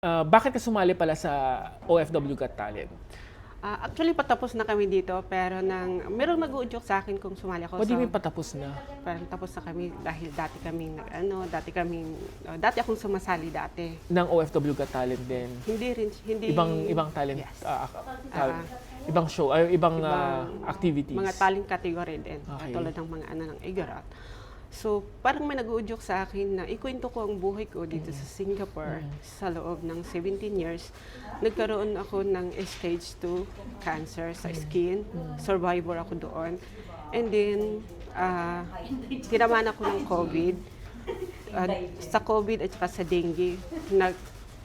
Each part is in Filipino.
Bakit ka sumali pala sa OFW Got Talent? Actually patapos na kami dito pero merong nag-uudyok sa akin kung sumali ako What do you mean patapos na? parang tapos na kami dahil dati akong sumasali dati. Ng OFW Got Talent din? Hindi Ibang talent, yes. ibang show, ay ibang Ibang activities? Mga talent category din, Okay. katulad ng mga ng Igorot. So, parang may nag-uudyok sa akin na ikwento ko ang buhay ko dito sa Singapore sa loob ng 17 years. Nagkaroon ako ng stage 2 cancer sa skin. Survivor ako doon. And then, tinamaan ako ng COVID. Sa COVID at saka sa dengue,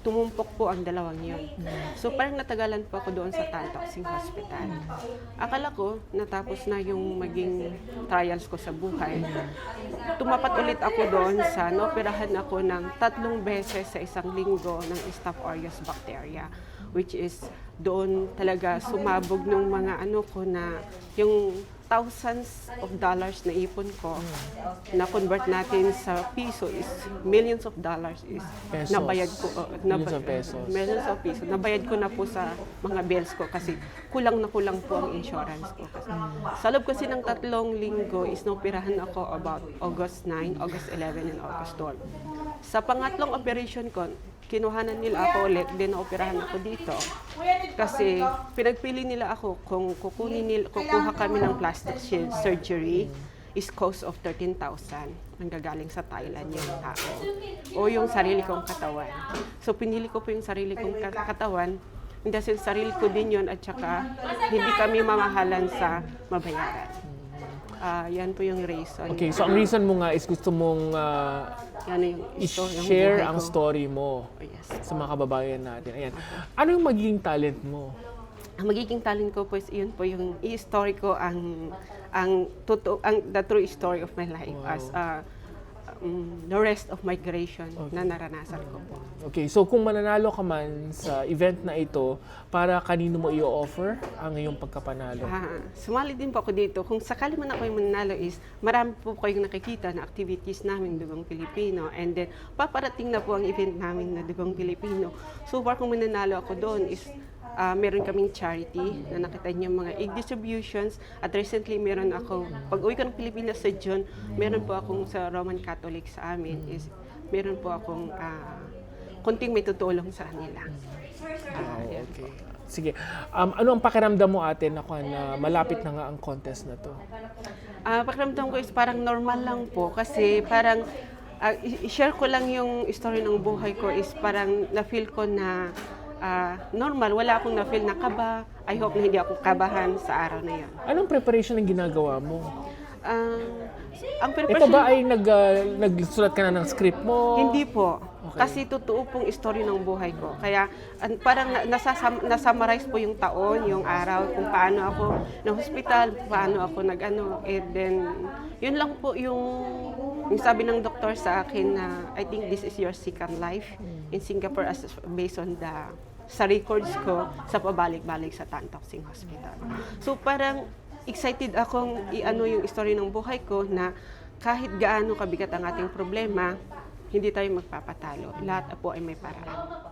tumumpok po ang dalawang yun. So parang natagalan po ako doon sa Tantoxing Hospital. Akala ko natapos na yung maging trials ko sa buhay. Tumapat ulit ako doon sa naoperahan ako ng 3 beses sa isang linggo ng Staph aureus bacteria, which is doon talaga sumabog ng mga ko na yung thousands of dollars na ipon ko na convert natin sa piso is millions of dollars is Pesos. nabayad ko Millions of pesos. millions of pesos nabayad ko na po sa mga bills ko kasi kulang na kulang po ang insurance ko kasi sa loob kasi ng 3 linggo is naoperahan ako about August 9, August 11 and August 12. Sa pangatlong operation ko kinuhanan nila ako ulit, din naoperahan ako dito. Kasi pinagpili nila ako kung kukuha kami ng plastic shield surgery is cost of 13,000. Nanggagaling sa Thailand yung tao. O yung sarili kong katawan. So pinili ko po yung sarili kong katawan. Dahil sarili ko din yun at saka hindi kami mamahalan sa mabayaran. Yan po yung reason. Okay, so ang reason mo nga is gusto mong i-share ang story mo sa mga kababayan natin. Ayan. Ano yung magiging talent mo? Ang magiging talent ko po is yun po yung i-story ko the true story of my life. Wow. As the rest of migration na naranasan ko po. Okay, so kung mananalo ka man sa event na ito, para kanino mo i-offer ang iyong pagkapanalo? Sumali din po ako dito. Kung sakali man ako yung mananalo is, marami po kayong nakikita na activities namin Dugong Pilipino. And then, paparating na po ang event namin na Dugong Pilipino. So far, kung mananalo ako doon is, meron kaming charity na nakita niyo mga egg distributions. At recently, meron ako, pag uwi ko ng Pilipinas sa June, meron po akong sa Roman Catholic sa amin is, meron po akong kunting may tutulong sa kanila. Okay. Sige. Ano ang pakiramdam mo ate na malapit na nga ang contest na to? Pakiramdam ko is parang normal lang po kasi parang i-share ko lang yung story ng buhay ko is parang na-feel ko na normal. Wala akong na-feel na kaba. I hope na hindi ako kabahan sa araw na yun. Anong preparation ang ginagawa mo? Ang Ito preparation... ba ay nagsulat ka na ng script mo? Hindi po. Okay. Kasi totoo pong story ng buhay ko. Kaya parang nasummarize po yung taon, yung araw, kung paano ako na hospital, paano ako and then, yun lang po yung sabi ng doktor sa akin na I think this is your second life in Singapore based on sa records ko sa pabalik-balik sa Tantoxing Hospital. So parang excited akong yung story ng buhay ko na kahit gaano kabigat ang ating problema, hindi tayo magpapatalo. Lahat po ay may paraan.